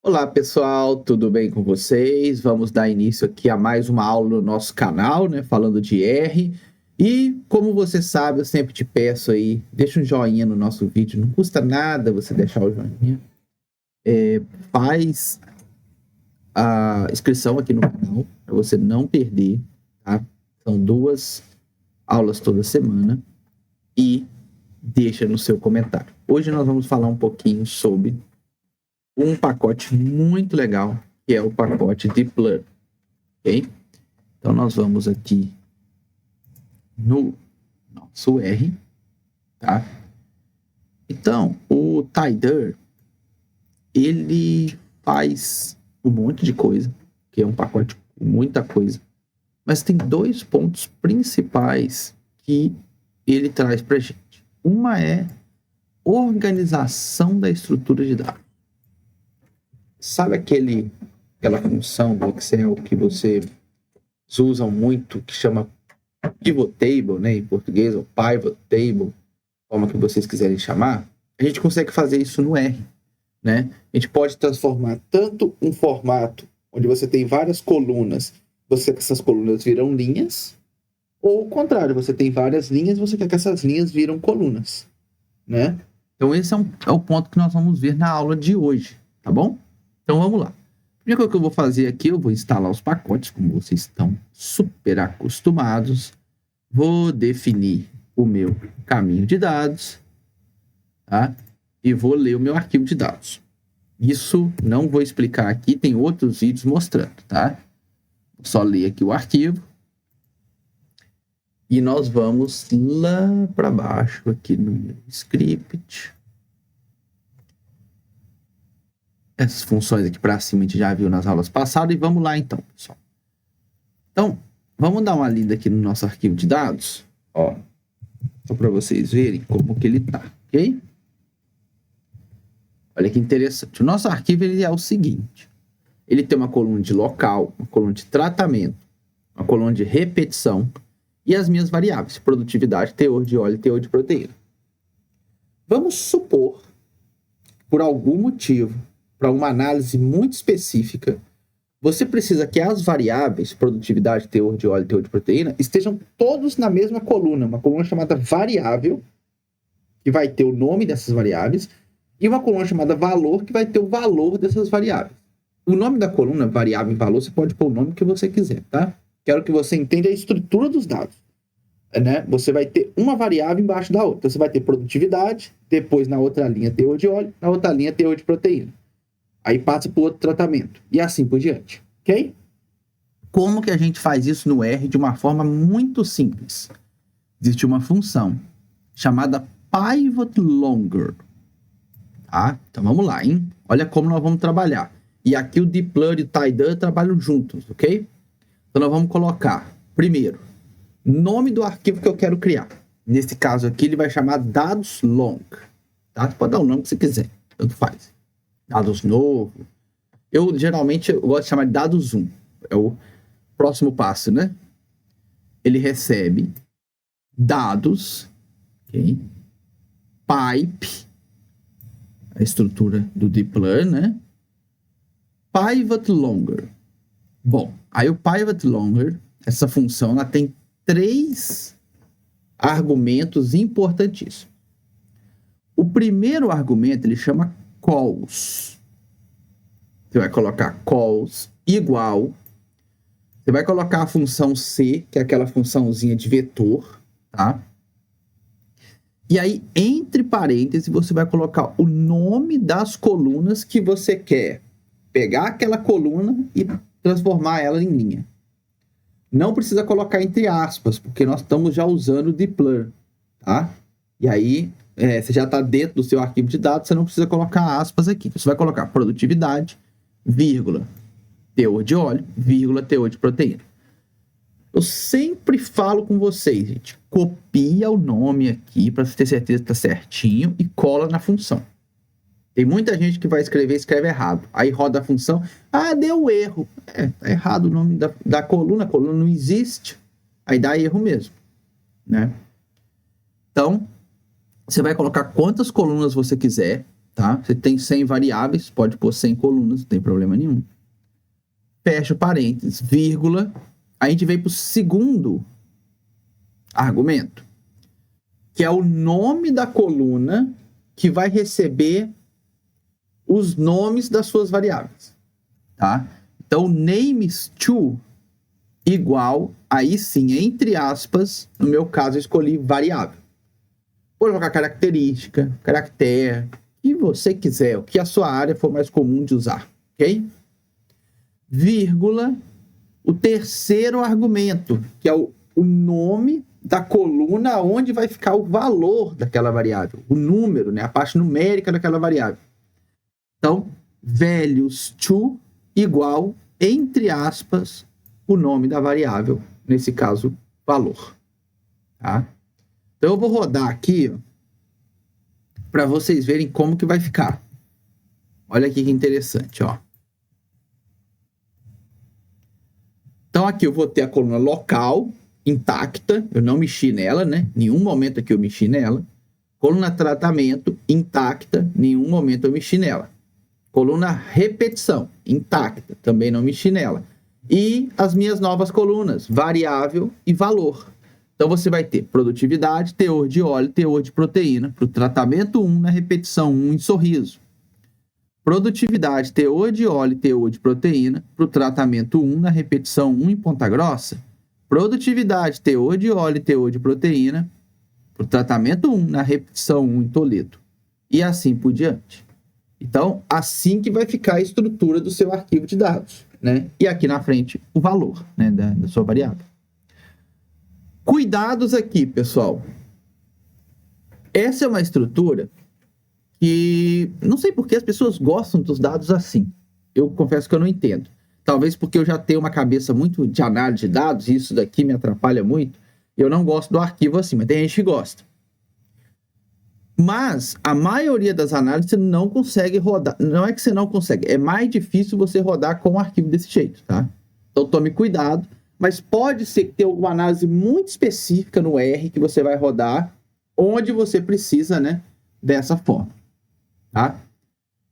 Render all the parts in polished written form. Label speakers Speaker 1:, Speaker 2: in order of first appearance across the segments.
Speaker 1: Olá pessoal, tudo bem com vocês? Vamos dar início aqui a mais uma aula no nosso canal, né? Falando de R. E como você sabe, eu sempre te peço aí, deixa um joinha no nosso vídeo, não custa nada você deixar o joinha. Faz a inscrição aqui no canal para você não perder, tá? São 2 aulas toda semana e deixa no seu comentário. Hoje nós vamos falar um pouquinho sobre um pacote muito legal, que é o pacote dplyr, ok? Então, nós vamos aqui no nosso R, tá? Então, o tidyr, ele faz um monte de coisa, que é um pacote com muita coisa, mas tem 2 pontos principais que ele traz pra gente. Uma é organização da estrutura de dados. Sabe aquela função do Excel que vocês usam muito, que chama pivot table, né, em português, ou pivot table, como que vocês quiserem chamar? A gente consegue fazer isso no R, né? A gente pode transformar tanto um formato onde você tem várias colunas, você quer que essas colunas viram linhas, ou o contrário, você tem várias linhas, você quer que essas linhas viram colunas, né? Então esse é o ponto que nós vamos ver na aula de hoje, tá bom? Então vamos lá. A primeira coisa que eu vou fazer aqui, eu vou instalar os pacotes, como vocês estão super acostumados. Vou definir o meu caminho de dados, tá? E vou ler o meu arquivo de dados. Isso não vou explicar aqui, tem outros vídeos mostrando, tá? Só ler aqui o arquivo. E nós vamos lá para baixo, aqui no script. Essas funções aqui para cima a gente já viu nas aulas passadas. E vamos lá então, pessoal. Então, vamos dar uma lida aqui no nosso arquivo de dados. Ó, só para vocês verem como que ele tá, ok? Olha que interessante. O nosso arquivo ele é o seguinte. Ele tem uma coluna de local, uma coluna de tratamento, uma coluna de repetição e as minhas variáveis, produtividade, teor de óleo e teor de proteína. Vamos supor, por algum motivo, para uma análise muito específica, você precisa que as variáveis, produtividade, teor de óleo e teor de proteína, estejam todos na mesma coluna, uma coluna chamada variável, que vai ter o nome dessas variáveis, e uma coluna chamada valor, que vai ter o valor dessas variáveis. O nome da coluna, variável e valor, você pode pôr o nome que você quiser, tá? Quero que você entenda a estrutura dos dados. Né? Você vai ter uma variável embaixo da outra. Você vai ter produtividade, depois na outra linha teor de óleo, na outra linha teor de proteína. Aí passa para o outro tratamento. E assim por diante. Ok? Como que a gente faz isso no R de uma forma muito simples? Existe uma função chamada pivotLonger. Tá? Então vamos lá, hein? Olha como nós vamos trabalhar. E aqui o dplyr e o tidyr trabalham juntos, ok? Então nós vamos colocar, primeiro, nome do arquivo que eu quero criar. Nesse caso aqui, ele vai chamar dados long. Tá? Você pode dar o nome que você quiser, tanto faz. Dados novo. Eu geralmente gosto de chamar de dados 1. É o próximo passo, né? Ele recebe dados, ok? Pipe, a estrutura do dplyr, né? pivotLonger. Bom, aí o pivotLonger, essa função, ela tem 3 argumentos importantíssimos. O primeiro argumento, ele chama calls. Você vai colocar calls igual. Você vai colocar a função C, que é aquela funçãozinha de vetor, tá? E aí, entre parênteses, você vai colocar o nome das colunas que você quer pegar aquela coluna e transformar ela em linha. Não precisa colocar entre aspas, porque nós estamos já usando o dplyr, tá? E aí, você já está dentro do seu arquivo de dados, você não precisa colocar aspas aqui. Você vai colocar produtividade, vírgula, teor de óleo, vírgula, teor de proteína. Eu sempre falo com vocês, gente, copia o nome aqui para ter certeza que está certinho e cola na função. Tem muita gente que vai escreve errado. Aí roda a função, deu erro. Tá errado o nome da coluna, a coluna não existe. Aí dá erro mesmo, né? Então, você vai colocar quantas colunas você quiser. tá? Você tem 100 variáveis, pode pôr 100 colunas, não tem problema nenhum. Fecha o parênteses, vírgula. A gente vem para o segundo argumento, que é o nome da coluna que vai receber os nomes das suas variáveis, tá? Então, names2 igual, aí sim, entre aspas, no meu caso, eu escolhi variável. Vou colocar característica, caractere, o que você quiser, o que a sua área for mais comum de usar, ok? Vírgula, o terceiro argumento, que é o nome da coluna onde vai ficar o valor daquela variável, o número, né, a parte numérica daquela variável. Então, values2 igual, entre aspas, o nome da variável, nesse caso, valor. Tá? Então, eu vou rodar aqui para vocês verem como que vai ficar. Olha aqui que interessante, ó. Então, aqui eu vou ter a coluna local, intacta, eu não mexi nela, né? Nenhum momento aqui eu mexi nela. Coluna tratamento, intacta, nenhum momento eu mexi nela. Coluna repetição, intacta, também não mexi nela. E as minhas novas colunas, variável e valor. Então, você vai ter produtividade, teor de óleo, teor de proteína, para o tratamento 1, na repetição 1 em sorriso. Produtividade, teor de óleo e teor de proteína, para o tratamento 1, na repetição 1 em Ponta Grossa. Produtividade, teor de óleo e teor de proteína, para o tratamento 1, na repetição 1 em Toledo. E assim por diante. Então, assim que vai ficar a estrutura do seu arquivo de dados, né? E aqui na frente, o valor, né, da sua variável. Cuidados aqui, pessoal. Essa é uma estrutura que não sei por que as pessoas gostam dos dados assim. Eu confesso que eu não entendo. Talvez porque eu já tenho uma cabeça muito de análise de dados, e isso daqui me atrapalha muito. Eu não gosto do arquivo assim, mas tem gente que gosta. Mas a maioria das análises você não consegue rodar. Não é que você não consegue, é mais difícil você rodar com um arquivo desse jeito, tá? Então tome cuidado, mas pode ser que tenha alguma análise muito específica no R que você vai rodar, onde você precisa, né, dessa forma, tá?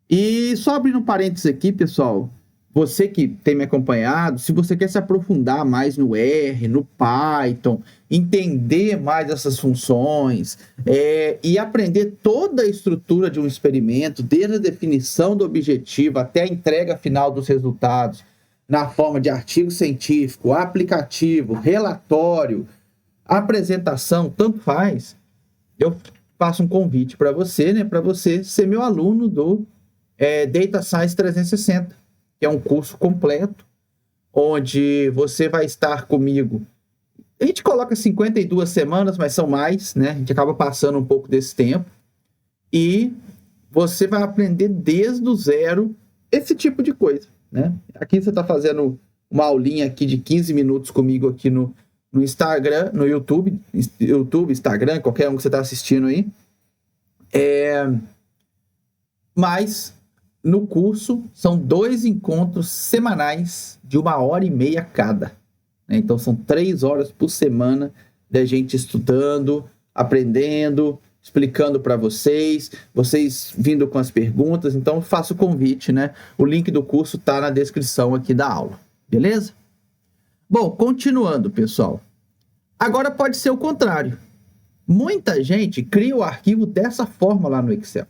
Speaker 1: E só abrindo um parênteses aqui, pessoal, você que tem me acompanhado, se você quer se aprofundar mais no R, no Python, entender mais essas funções e aprender toda a estrutura de um experimento, desde a definição do objetivo até a entrega final dos resultados, na forma de artigo científico, aplicativo, relatório, apresentação, tanto faz, eu faço um convite para você, né, para você ser meu aluno do Data Science 360. Que é um curso completo, onde você vai estar comigo. A gente coloca 52 semanas, mas são mais, né? A gente acaba passando um pouco desse tempo. E você vai aprender desde o zero esse tipo de coisa, né? Aqui você está fazendo uma aulinha aqui de 15 minutos comigo aqui no Instagram, no YouTube, Instagram, qualquer um que você está assistindo aí. Mas no curso, são 2 encontros semanais de 1h30 cada. Então, são 3 horas por semana da gente estudando, aprendendo, explicando para vocês vindo com as perguntas. Então, faço o convite, né? O link do curso está na descrição aqui da aula. Beleza? Bom, continuando, pessoal. Agora pode ser o contrário. Muita gente cria o arquivo dessa forma lá no Excel.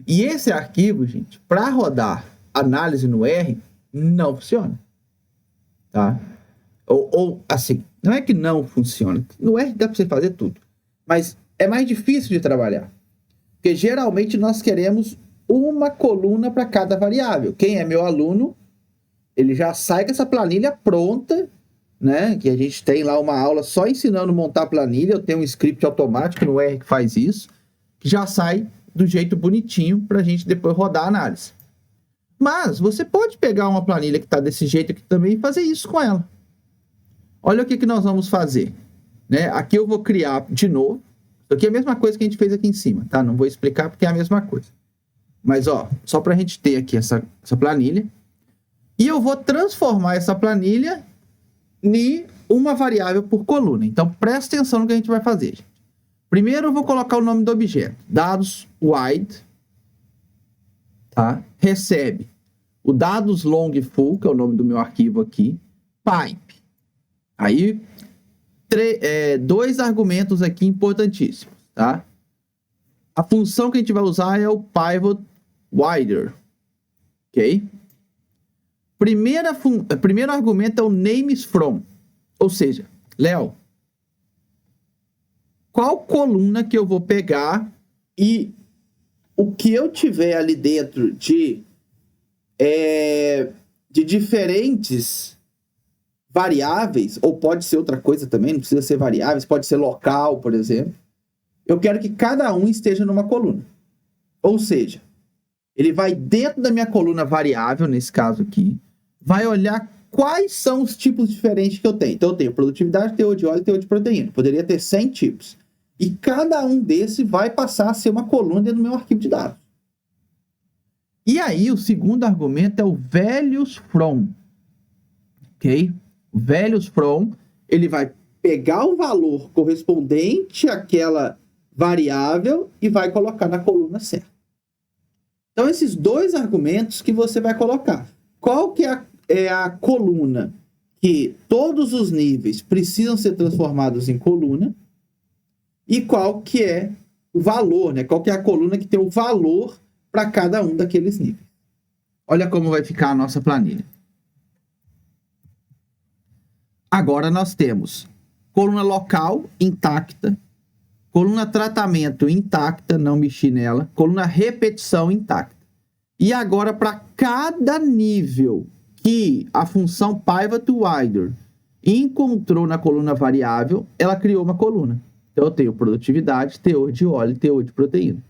Speaker 1: E esse arquivo, gente, para rodar análise no R, não funciona. Tá? Ou assim, não é que não funciona. No R dá para você fazer tudo. Mas é mais difícil de trabalhar. Porque geralmente nós queremos uma coluna para cada variável. Quem é meu aluno, ele já sai com essa planilha pronta, né? Que a gente tem lá uma aula só ensinando a montar a planilha. Eu tenho um script automático no R que faz isso, que já sai do jeito bonitinho para a gente depois rodar a análise. Mas você pode pegar uma planilha que está desse jeito aqui também e fazer isso com ela. Olha o que nós vamos fazer. Né? Aqui eu vou criar de novo. Isso aqui é a mesma coisa que a gente fez aqui em cima, tá? Não vou explicar porque é a mesma coisa. Mas, ó, só para a gente ter aqui essa planilha. E eu vou transformar essa planilha em uma variável por coluna. Então, presta atenção no que a gente vai fazer, gente. Primeiro, eu vou colocar o nome do objeto. Dados wide, tá? Recebe o dados long full, que é o nome do meu arquivo aqui, pipe. Aí, dois argumentos aqui importantíssimos, tá? A função que a gente vai usar é o pivot wider, ok? Primeiro argumento é o names from, ou seja, Léo, qual coluna que eu vou pegar e o que eu tiver ali dentro de diferentes variáveis, ou pode ser outra coisa também, não precisa ser variáveis, pode ser local, por exemplo. Eu quero que cada um esteja numa coluna. Ou seja, ele vai dentro da minha coluna variável, nesse caso aqui, vai olhar quais são os tipos diferentes que eu tenho. Então, eu tenho produtividade, teor de óleo e teor de proteína. Poderia ter 100 tipos. E cada um desses vai passar a ser uma coluna dentro do meu arquivo de dados. E aí, o segundo argumento é o values from. Ok? O values from, ele vai pegar o valor correspondente àquela variável e vai colocar na coluna certa. Então, esses dois argumentos que você vai colocar. Qual que é a coluna que todos os níveis precisam ser transformados em coluna? E qual que é o valor, né? Qual que é a coluna que tem o valor para cada um daqueles níveis. Olha como vai ficar a nossa planilha. Agora nós temos coluna local intacta, coluna tratamento intacta, não mexi nela, coluna repetição intacta. E agora, para cada nível que a função pivot wider encontrou na coluna variável, ela criou uma coluna. Então, eu tenho produtividade, teor de óleo e teor de proteína.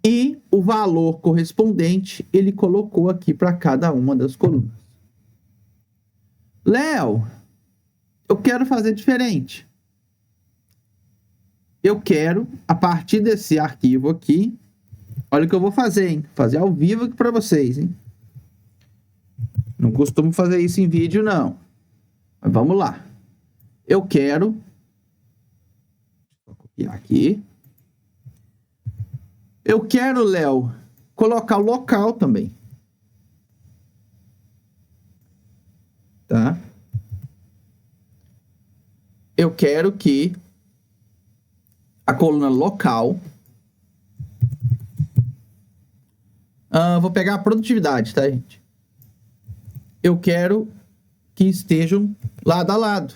Speaker 1: E o valor correspondente, ele colocou aqui para cada uma das colunas. Léo, eu quero fazer diferente. Eu quero, a partir desse arquivo aqui, olha o que eu vou fazer, hein? Fazer ao vivo aqui para vocês, hein? Não costumo fazer isso em vídeo, não. Mas vamos lá. Eu quero... Vou copiar aqui. Eu quero, Léo, colocar o local também. Tá? Eu quero que a coluna local... vou pegar a produtividade, tá, gente? Eu quero que estejam lado a lado.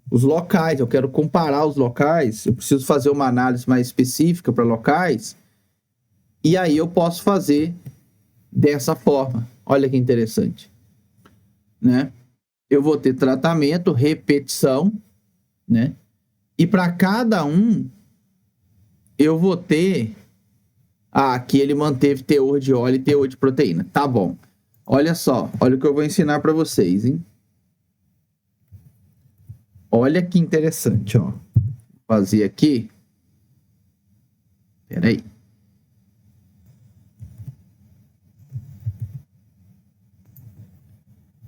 Speaker 1: Os locais, eu quero comparar os locais. Eu preciso fazer uma análise mais específica para locais. E aí eu posso fazer dessa forma. Olha que interessante. Né? Eu vou ter tratamento, repetição, né? E para cada um, eu vou ter... aqui ele manteve teor de óleo e teor de proteína. Tá bom. Olha só, olha o que eu vou ensinar para vocês, hein? Olha que interessante, ó. Vou fazer aqui. Espera aí.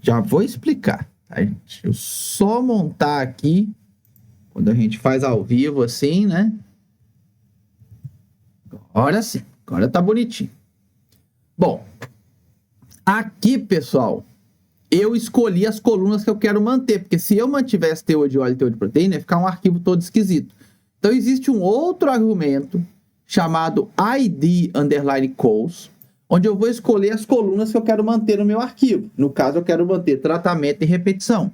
Speaker 1: Já vou explicar, tá, gente? Eu só montar aqui, quando a gente faz ao vivo assim, né? Agora sim, agora tá bonitinho. Bom, aqui, pessoal, eu escolhi as colunas que eu quero manter, porque se eu mantivesse teor de óleo e teor de proteína, ia ficar um arquivo todo esquisito. Então, existe um outro argumento chamado id_calls, onde eu vou escolher as colunas que eu quero manter no meu arquivo. No caso, eu quero manter tratamento e repetição.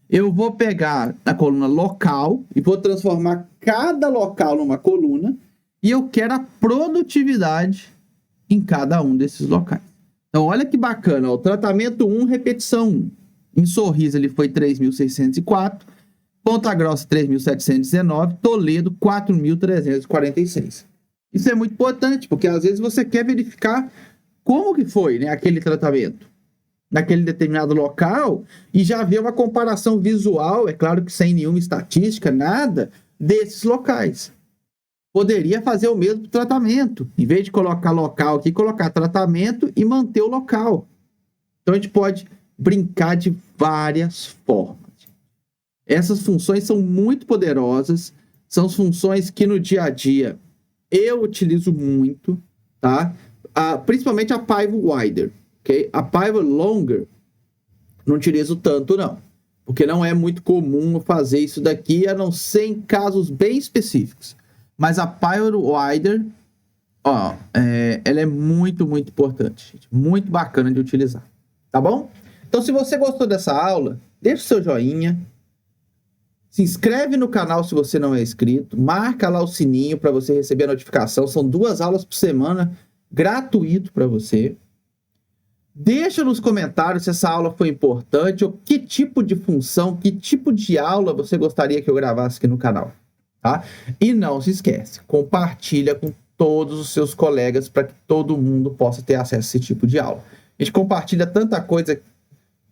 Speaker 1: Eu vou pegar a coluna local e vou transformar cada local numa coluna, e eu quero a produtividade em cada um desses locais. Então, olha que bacana. Ó, o tratamento 1, repetição 1. Em Sorriso, ele foi 3.604. Ponta Grossa, 3.719. Toledo, 4.346. Isso é muito importante, porque às vezes você quer verificar como que foi, né, aquele tratamento naquele determinado local e já ver uma comparação visual, é claro que sem nenhuma estatística, nada, desses locais. Poderia fazer o mesmo tratamento. Em vez de colocar local aqui, colocar tratamento e manter o local. Então, a gente pode brincar de várias formas. Essas funções são muito poderosas. São funções que no dia a dia eu utilizo muito, tá? Principalmente a Pivot Wider, ok? A Pivot Longer não utilizo tanto, não. Porque não é muito comum fazer isso daqui, a não ser em casos bem específicos. Mas a Pivot Wider, ó, ela é muito, muito importante, gente. Muito bacana de utilizar, tá bom? Então, se você gostou dessa aula, deixa o seu joinha, se inscreve no canal se você não é inscrito, marca lá o sininho para você receber a notificação. São 2 aulas por semana, gratuito para você. Deixa nos comentários se essa aula foi importante ou que tipo de função, que tipo de aula você gostaria que eu gravasse aqui no canal, tá? E não se esquece, compartilha com todos os seus colegas para que todo mundo possa ter acesso a esse tipo de aula. A gente compartilha tanta coisa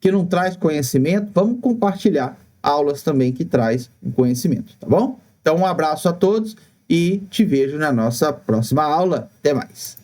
Speaker 1: que não traz conhecimento, vamos compartilhar aulas também que traz conhecimento, tá bom? Então, um abraço a todos e te vejo na nossa próxima aula. Até mais!